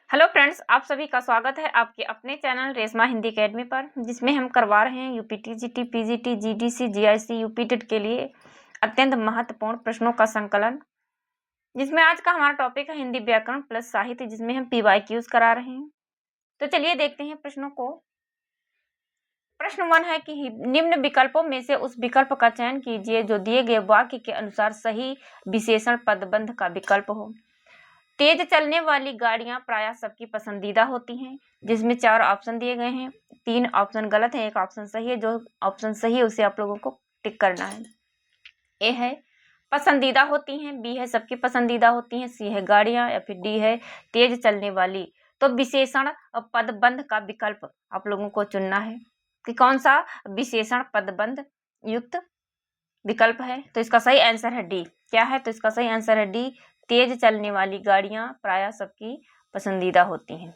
Hello friends, आप सभी का स्वागत है आपके अपने चैनल रेशमा हिंदी अकेडमी पर, जिसमें हम करवा रहे हैं UP TGT, PGT, GDC, GIC, UP TET के लिए अत्यंत महत्वपूर्ण प्रश्नों का संकलन, जिसमें आज का हमारा टॉपिक है हिंदी व्याकरण प्लस साहित्य, जिसमें हम पीवाईक्यूज करा रहे हैं। तो चलिए देखते हैं प्रश्नों को। प्रश्न 1 है कि निम्न विकल्पों में से उस विकल्प का चयन कीजिए जो दिए गए वाक्य के अनुसार सही विशेषण पदबंध का विकल्प हो। तेज चलने वाली गाड़ियां प्रायः सबकी पसंदीदा होती हैं, जिसमें 4 ऑप्शन दिए गए हैं। 3 ऑप्शन गलत है, 1 ऑप्शन सही है। जो ऑप्शन सही है उसे आप लोगों को टिक करना है। ए है पसंदीदा होती हैं, बी है सबकी पसंदीदा होती हैं, सी है गाड़ियां, या फिर डी है तेज चलने वाली। तो विशेषण और पदबंध का विकल्प आप लोगों को चुनना है कि कौन सा विशेषण पदबंध युक्त विकल्प है। तो इसका सही आंसर है डी। क्या है? तो इसका सही आंसर है डी, तेज चलने वाली गाड़ियां प्रायः सबकी पसंदीदा होती हैं।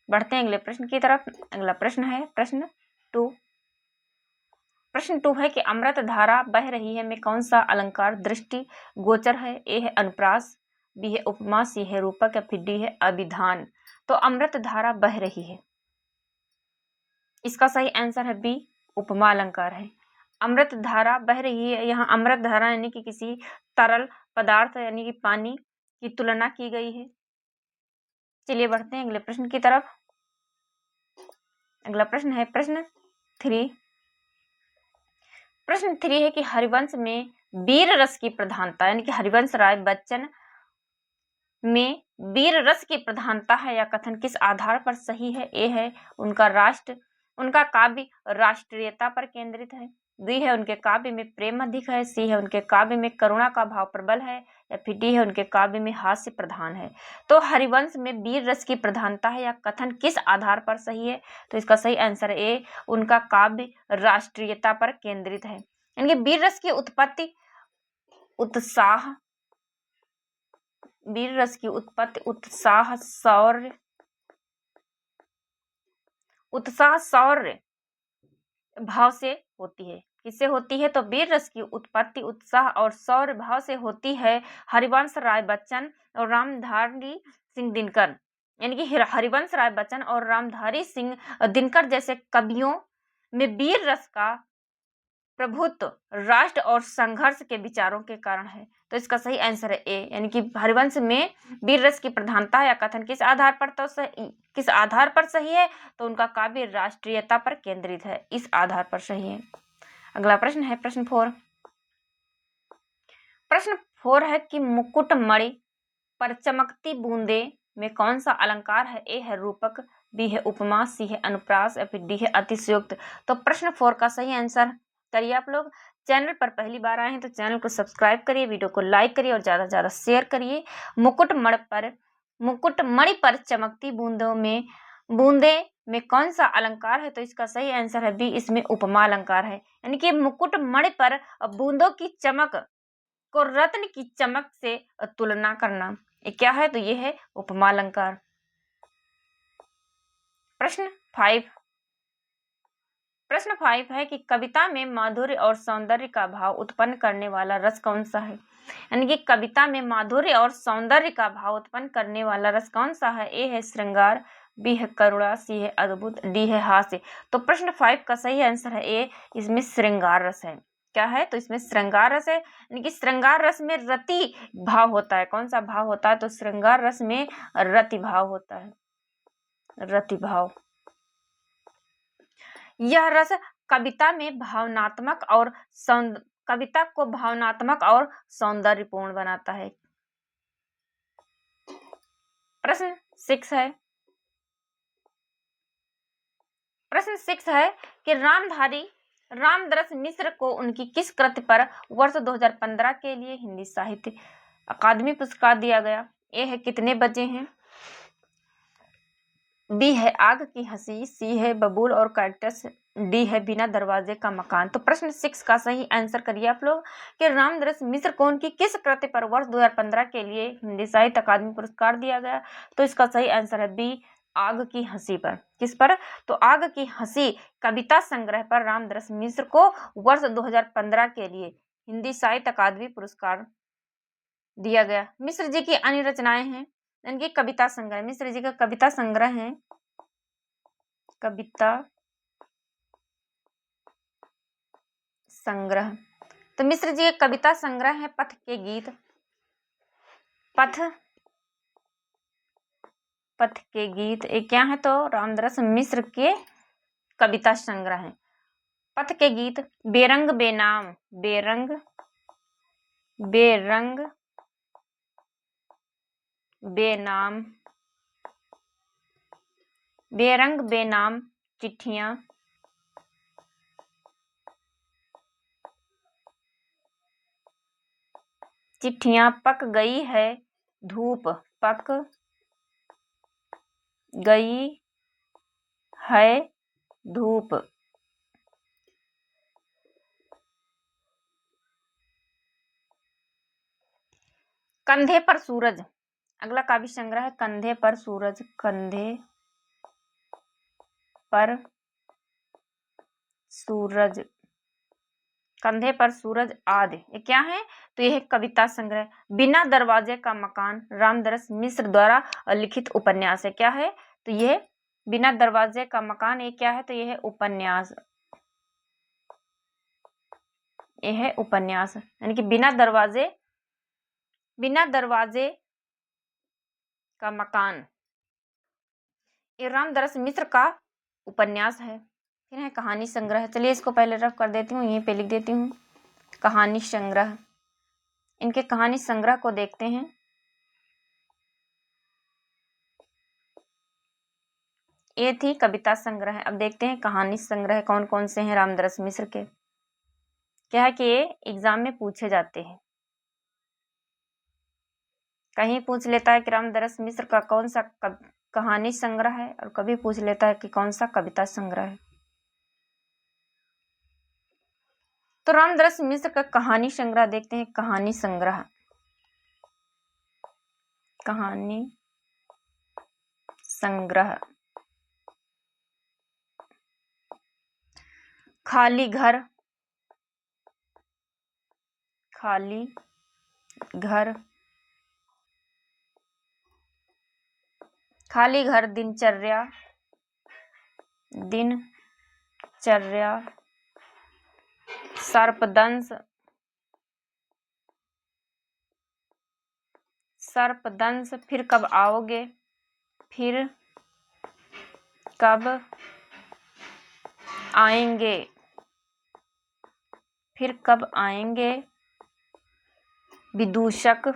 बढ़ते हैं अगले प्रश्न की तरफ। अगला प्रश्न है प्रश्न 2। प्रश्न 2 है कि अमृत धारा बह रही है में कौन सा अलंकार दृष्टि गोचर है। ए है अनुप्रास, बी है उपमा, सी है रूपक, या फिर डी है अभिधान। तो अमृत धारा बह रही है, इसका सही आंसर है बी, उपमा अलंकार है। अमृत धारा बह रही है, यहाँ अमृत धारा यानी कि किसी तरल पदार्थ यानी कि पानी की तुलना की गई है। चलिए बढ़ते हैं अगले प्रश्न की तरफ। अगला प्रश्न है प्रश्न 3। प्रश्न 3 है कि हरिवंश में वीर रस की प्रधानता यानी कि हरिवंश राय बच्चन में वीर रस की प्रधानता है या कथन किस आधार पर सही है। ए है उनका काव्य राष्ट्रीयता पर केंद्रित है, बी है उनके काव्य में प्रेम अधिक है, सी है उनके काव्य में करुणा का भाव प्रबल है, या फिर डी है उनके काव्य में हास्य प्रधान है। तो हरिवंश में वीर रस की प्रधानता है या कथन किस आधार पर सही है। तो इसका सही आंसर ए, उनका काव्य राष्ट्रीयता पर केंद्रित है। यानी कि वीर रस की उत्पत्ति उत्साह शौर्य भाव से होती है। किससे होती है? तो वीर रस की उत्पत्ति उत्साह और शौर्य भाव से होती है। हरिवंश राय बच्चन और रामधारी सिंह दिनकर यानी कि हरिवंश राय बच्चन और रामधारी सिंह दिनकर जैसे कवियों में वीर रस का प्रभुत्व राष्ट्र और संघर्ष के विचारों के कारण है। तो इसका सही आंसर है ए, यानी कि हरिवंश में वीर रस की प्रधानता या कथन किस आधार पर किस आधार पर सही है। तो उनका काव्य राष्ट्रीयता पर केंद्रित है, इस आधार पर सही है। अगला प्रश्न है प्रश्न 4। प्रश्न 4 है कि मुकुटमणि पर चमकती बूंदे में कौन सा अलंकार है। ए है रूपक, बी है उपमा, सी है अनुप्रास, या फिर डी है अतिशयोक्त। तो प्रश्न 4 का सही आंसर करिए। आप लोग चैनल पर पहली बार आए हैं तो चैनल को सब्सक्राइब करिए, वीडियो को लाइक करिए और ज़्यादा से ज़्यादा शेयर करिए। मुकुटमणि पर चमकती बूंदे में कौन सा अलंकार है। तो इसका सही आंसर है बी, इसमें उपमा अलंकार है। यानी कि मुकुटमणि पर बूंदों की चमक को रत्न की चमक से तुलना करना, ये क्या है? तो ये है उपमा अलंकार। प्रश्न 5 है कि कविता में माधुर्य और सौंदर्य का भाव उत्पन्न करने वाला रस कौन सा है। यानी कि कविता में माधुर्य और सौंदर्य का भाव उत्पन्न करने वाला रस कौन सा है। ए है श्रृंगार, बी है करुणा, सी है अद्भुत, डी है हास्य। तो प्रश्न 5 का सही आंसर है ए, इसमें श्रृंगार रस है। क्या है? तो इसमें श्रृंगार रस है। यानी कि श्रृंगार रस में रति भाव होता है। कौन सा भाव होता है? तो श्रृंगार रस में रति भाव होता है, रति भाव। यह रस कविता को भावनात्मक और सौंदर्यपूर्ण बनाता है। प्रश्न 6 है कि रामदरस मिश्र को उनकी किस कृति पर वर्ष 2015 के लिए हिंदी साहित्य अकादमी पुरस्कार दिया गया। ए है कितने बजे हैं, बी है आग की हंसी, सी है बबूल और कैक्टस, डी है बिना दरवाजे का मकान। तो प्रश्न 6 का सही आंसर करिए आप लोग कि रामदरस मिश्र को उनकी किस कृति पर वर्ष 2015 के लिए हिंदी साहित्य अकादमी पुरस्कार दिया गया। तो इसका सही आंसर है बी, आग की हंसी पर। किस पर? तो आग की हंसी कविता संग्रह पर रामदरस मिश्र को वर्ष 2015 के लिए हिंदी साहित्य अकादमी पुरस्कार दिया गया। मिश्र जी की अन्य रचनाएं हैं यानी कि कविता संग्रह, मिश्र जी का कविता संग्रह है, कविता संग्रह। तो मिश्र जी का कविता संग्रह है पथ के गीत। पथ के गीत ये क्या है? तो रामदरस मिश्र के कविता संग्रह है। पथ के गीत, बेरंग बेनाम, बेरंग बेनाम, बेरंग बेनाम चिट्ठियां, चिट्ठियां, पक गई है धूप, पक गई है धूप, कंधे पर सूरज। अगला काव्य संग्रह है कंधे पर सूरज, कंधे पर सूरज, कंधे पर सूरज आदि ये क्या है? तो यह कविता संग्रह। बिना दरवाजे का मकान, रामदरस मिश्र द्वारा लिखित उपन्यास है। क्या है? तो यह बिना दरवाजे का मकान, ये क्या है? तो यह उपन्यास, यह है उपन्यास, यानी कि बिना दरवाजे का मकान, ये रामदरस मिश्र का उपन्यास है। फिर है कहानी संग्रह। चलिए इसको पहले रफ कर देती हूँ, यहीं पे लिख देती हूँ कहानी संग्रह। इनके कहानी संग्रह को देखते हैं। ये थी कविता संग्रह। अब देखते हैं कहानी संग्रह कौन कौन से हैं रामदरस मिश्र के। क्या है कि ये एग्जाम में पूछे जाते हैं। कहीं पूछ लेता है कि रामदरस मिश्र का कौन सा कहानी संग्रह है, और कभी पूछ लेता है कि कौन सा कविता संग्रह है। तो रामदरस मिश्र का कहानी संग्रह देखते हैं। कहानी संग्रह, कहानी संग्रह। खाली घर, खाली घर, खाली घर, दिनचर्या, दिनचर्या, सर्पदंश, सर्पदंश, फिर कब आओगे, फिर कब आएंगे, फिर कब आएंगे, विदूषक,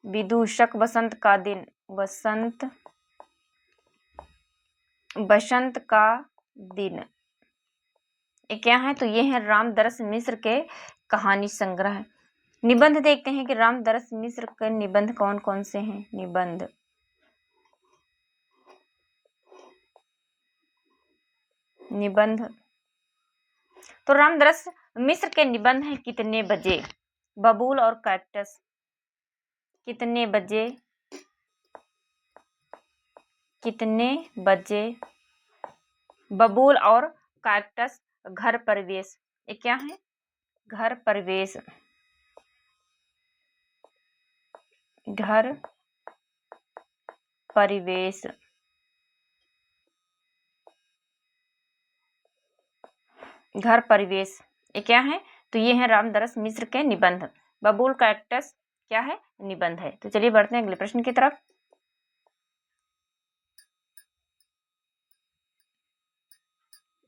विदूषक, बसंत का दिन, बसंत, बसंत का दिन, ये क्या है? तो ये है रामदरस मिश्र के कहानी संग्रह। निबंध देखते हैं कि रामदरस मिश्र के निबंध कौन कौन से हैं। निबंध, निबंध। तो रामदरस मिश्र के निबंध हैं कितने बजे, बबूल और कैक्टस, कितने बजे, कितने बजे, बबूल और कैक्टस, घर प्रवेश, ये क्या है? घर प्रवेश, घर परिवेश, घर परिवेश, ये क्या है? तो ये है रामदरस मिश्र के निबंध। बबूल कैक्टस क्या है? निबंध है। तो चलिए बढ़ते हैं अगले प्रश्न की तरफ।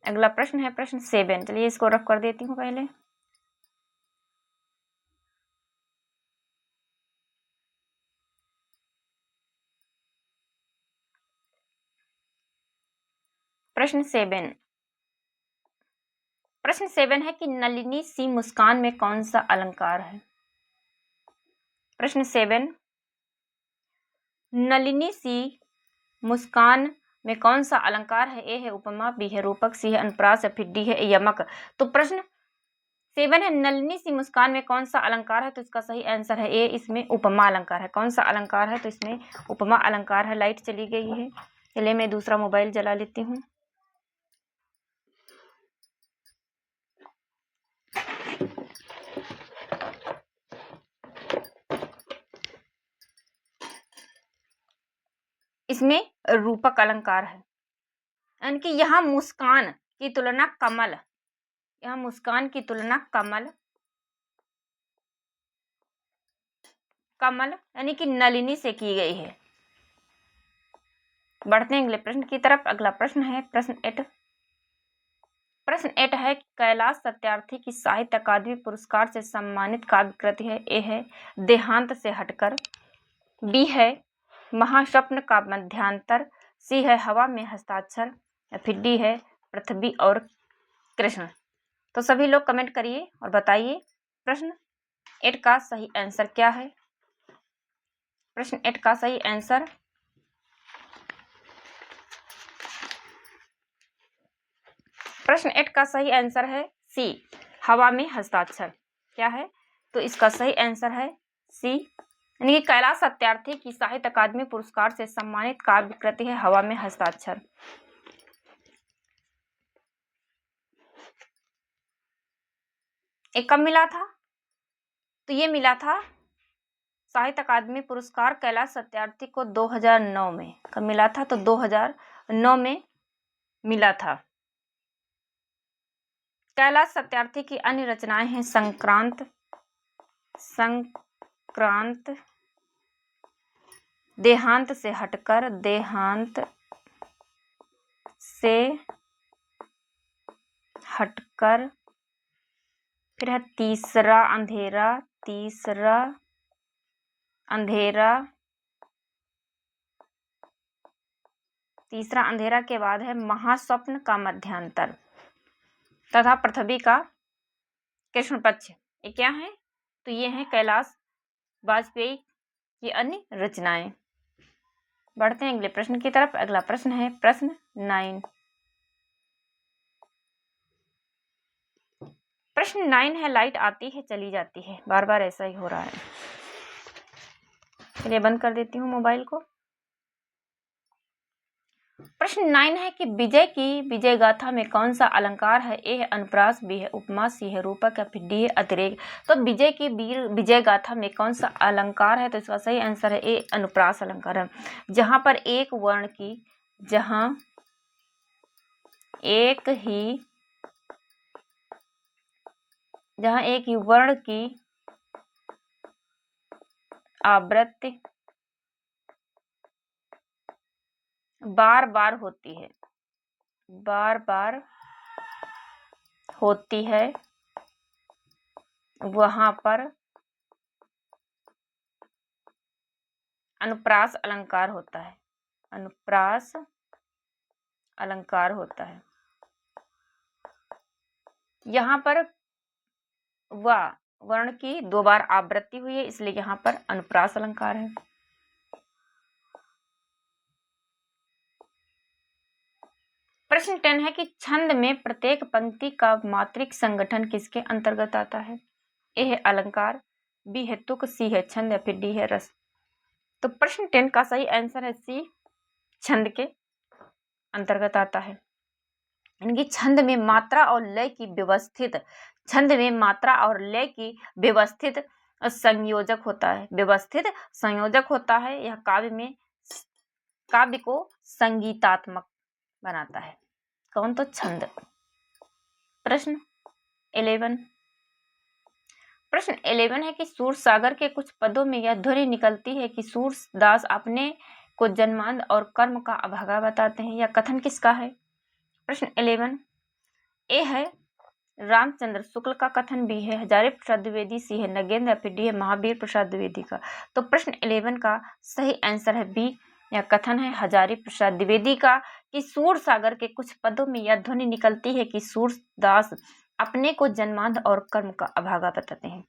अगला प्रश्न है प्रश्न 7। चलिए इसको रफ कर देती हूँ पहले। प्रश्न 7, प्रश्न 7 है कि नलिनी सी मुस्कान में कौन सा अलंकार है। प्रश्न 7, नलिनी सी मुस्कान में कौन सा अलंकार है? ए है उपमा, बी है रूपक, सी है अनुप्रास, या फिर डी है यमक। तो प्रश्न 7 है नलिनी सी मुस्कान में कौन सा अलंकार है? तो इसका सही आंसर है ए, इसमें उपमा अलंकार है। कौन सा अलंकार है? तो इसमें उपमा अलंकार है। लाइट चली गई है, चलिए मैं दूसरा मोबाइल जला लेती हूँ। इसमें रूपक अलंकार है, यानी कि यहाँ मुस्कान की तुलना कमल, यहाँ मुस्कान की तुलना कमल, कमल यानी कि नलिनी से की गई है। बढ़ते हैं अगले प्रश्न की तरफ। अगला प्रश्न है प्रश्न 8। प्रश्न 8 है कैलाश सत्यार्थी की साहित्य अकादमी पुरस्कार से सम्मानित काव्य कृति है। ए है देहांत से हटकर, बी है महास्वप्न का मध्यांतर, सी है हवा में हस्ताक्षर, या फिर डी है पृथ्वी और कृष्ण। तो सभी लोग कमेंट करिए और बताइए प्रश्न 8 का सही आंसर क्या है। प्रश्न 8 का सही आंसर प्रश्न 8 का सही आंसर है सी, हवा में हस्ताक्षर। क्या है? तो इसका सही आंसर है सी, यानी कि कैलाश सत्यार्थी की साहित्य अकादमी पुरस्कार से सम्मानित काव्य कृति है हवा में हस्ताक्षर। एक कब मिला था? तो ये मिला था साहित्य अकादमी पुरस्कार कैलाश सत्यार्थी को 2009 में। कब मिला था? तो 2009 में मिला था। कैलाश सत्यार्थी की अन्य रचनाएं हैं संक्रांत, देहांत से हटकर, फिर है तीसरा अंधेरा के बाद है महास्वप्न का मध्यांतर तथा पृथ्वी का कृष्ण पक्ष। ये क्या है? तो ये है कैलाश वाजपेयी की अन्य रचनाएं। बढ़ते हैं अगले प्रश्न की तरफ। अगला प्रश्न है प्रश्न 9। प्रश्न 9 है लाइट आती है चली जाती है, बार बार ऐसा ही हो रहा है। चलिए बंद कर देती हूँ मोबाइल को। प्रश्न 9 है कि विजय की विजय गाथा में कौन सा अलंकार है? ए है अनुप्रास, बी है उपमा, सी है रूपक, या फिर डी है अतिरेक। तो विजय की विजय गाथा में कौन सा अलंकार है? तो इसका सही आंसर है ए, अनुप्रास अलंकार है। जहां पर एक वर्ण की आवृत्ति बार बार होती है, वहां पर अनुप्रास अलंकार होता है। यहाँ पर वर्ण की 2 बार आवृत्ति हुई है, इसलिए यहाँ पर अनुप्रास अलंकार है। प्रश्न 10 है कि छंद में प्रत्येक पंक्ति का मात्रिक संगठन किसके अंतर्गत आता है? ए है अलंकार, बी है तुक, सी है छंद, या फिर डी है रस। तो प्रश्न 10 का सही आंसर है सी, छंद के अंतर्गत आता है। यानी छंद में मात्रा और लय की व्यवस्थित संयोजक होता है। यह काव्य को संगीतात्मक बनाता है। कौन? तो छंद। प्रश्न 11 है कि सूरसागर के कुछ पदों में यह ध्वनि निकलती है कि सूरदास अपने को जन्मांध और कर्म का अभागा बताते हैं। यह कथन किसका है? प्रश्न 11 ए है रामचंद्र शुक्ल का कथन, बी है हजारी प्रसाद द्विवेदी, सी है नगेंद्र, या फिर डी है महावीर प्रसाद द्विवेदी का। तो प्रश्न 11 का सही आंसर है बी, यह कथन है हजारी प्रसाद द्विवेदी का कि सूरसागर के कुछ पदों में यह ध्वनि निकलती है कि सूरदास अपने को जन्मांध और कर्म का अभागा बताते हैं।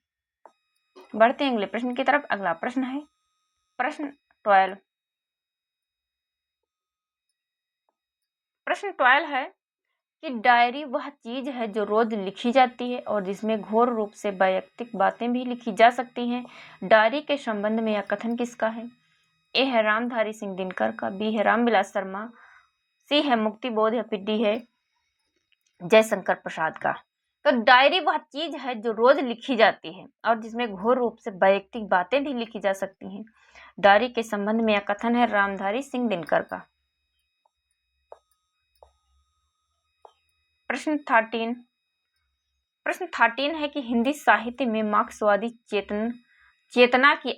बढ़ते हैं अगले प्रश्न की तरफ। अगला प्रश्न है प्रश्न 12। प्रश्न 12 है कि डायरी वह चीज है जो रोज लिखी जाती है और जिसमें घोर रूप से वैयक्तिक बातें भी लिखी जा सकती हैं। डायरी के संबंध में यह कथन किसका है? ए है रामधारी सिंह दिनकर का, बी है रामविलास शर्मा, सी है मुक्ति बोध, या फिर डी है जयशंकर प्रसाद का। तो डायरी वह चीज है जो रोज लिखी जाती है और जिसमें घोर रूप से वैयक्तिक बातें भी लिखी जा सकती हैं। डायरी के संबंध में यह कथन है रामधारी सिंह दिनकर का। प्रश्न 13 है कि हिंदी साहित्य में मार्क्सवादी चेतना की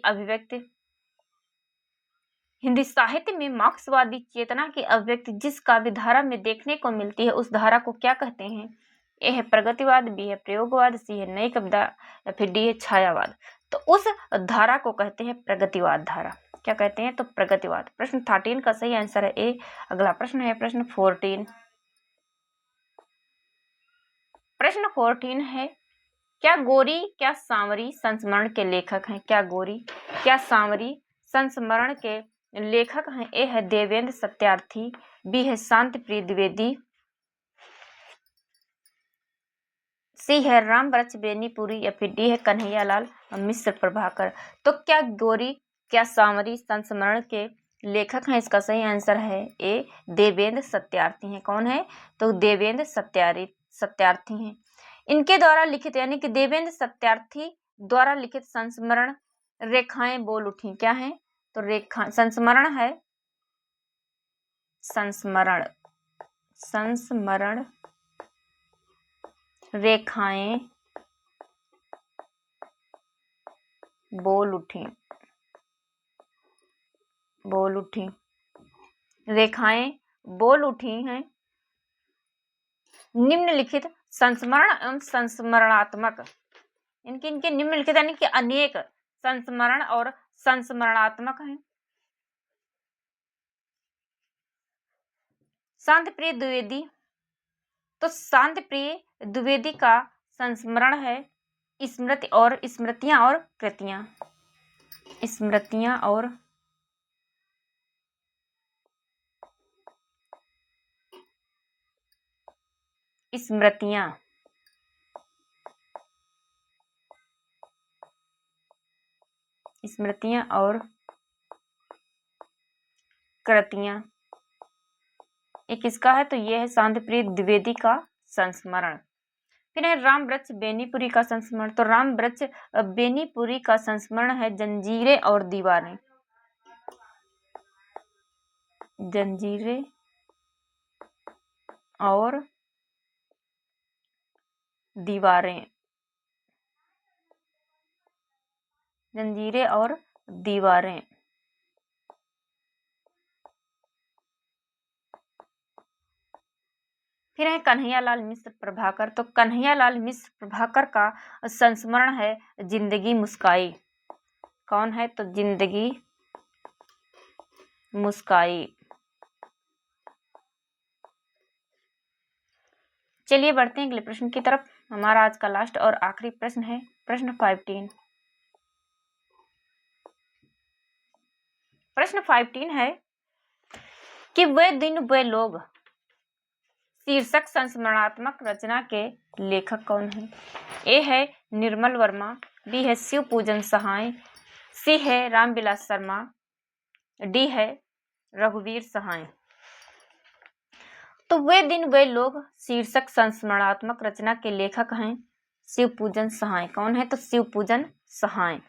अभिव्यक्ति जिस काव्य धारा में देखने को मिलती है उस धारा को क्या कहते हैं? ए है प्रगतिवाद, बी है प्रयोगवाद, सी है नई कविता या फिर डी है छायावाद। तो उस धारा को कहते हैं प्रगतिवाद धारा। क्या कहते हैं? तो प्रगतिवाद। प्रश्न 13 का सही आंसर है ए। अगला प्रश्न है प्रश्न 14। प्रश्न 14 है क्या गौरी क्या सांवरी संस्मरण के लेखक हैं? क्या गौरी क्या सांवरी संस्मरण के लेखक हैं? ए है देवेंद्र सत्यार्थी, बी है शांतिप्रिय द्विवेदी, सी है रामवृक्ष बेनीपुरी या फिर डी है कन्हैयालाल मिश्र प्रभाकर। तो क्या गौरी क्या सांवरी संस्मरण के लेखक हैं? इसका सही आंसर है ए देवेंद्र सत्यार्थी हैं। कौन है? तो देवेंद्र सत्यार्थी हैं। इनके द्वारा लिखित यानी कि देवेंद्र सत्यार्थी द्वारा लिखित संस्मरण रेखाएं बोल उठी क्या है? तो रेखा संस्मरण है, संस्मरण रेखाएं बोल उठी, रेखाएं बोल उठी हैं। निम्नलिखित संस्मरण एवं संस्मरणात्मक इनके निम्नलिखित यानी कि अनेक संस्मरण और संस्मरणात्मक हैं। शांतिप्रिय द्विवेदी, तो शांतिप्रिय द्विवेदी का संस्मरण है स्मृतियां और कृतियां। स्मृतियां और कृतियां ये किसका है? तो ये है शांतिप्रिय द्विवेदी का संस्मरण। फिर है रामवृक्ष बेनीपुरी का संस्मरण। तो रामवृक्ष बेनीपुरी का संस्मरण है जंजीरें और दीवारें। जंजीरें और दीवारें, जंजीरें और दीवारें। फिर है कन्हैयालाल मिश्र प्रभाकर। तो कन्हैयालाल मिश्र प्रभाकर का संस्मरण है जिंदगी मुस्काई। कौन है? तो जिंदगी मुस्काई। चलिए बढ़ते हैं अगले प्रश्न की तरफ। हमारा आज का लास्ट और आखिरी प्रश्न है प्रश्न 15। प्रश्न 15 है कि वे दिन वे लोग शीर्षक संस्मरणात्मक रचना के लेखक कौन हैं? ए है निर्मल वर्मा, बी है शिव पूजन सहाय, सी है रामविलास शर्मा, डी है रघुवीर सहाय। तो वे दिन वे लोग शीर्षक संस्मरणात्मक रचना के लेखक हैं शिव पूजन सहाय। कौन है? तो शिव पूजन सहाय।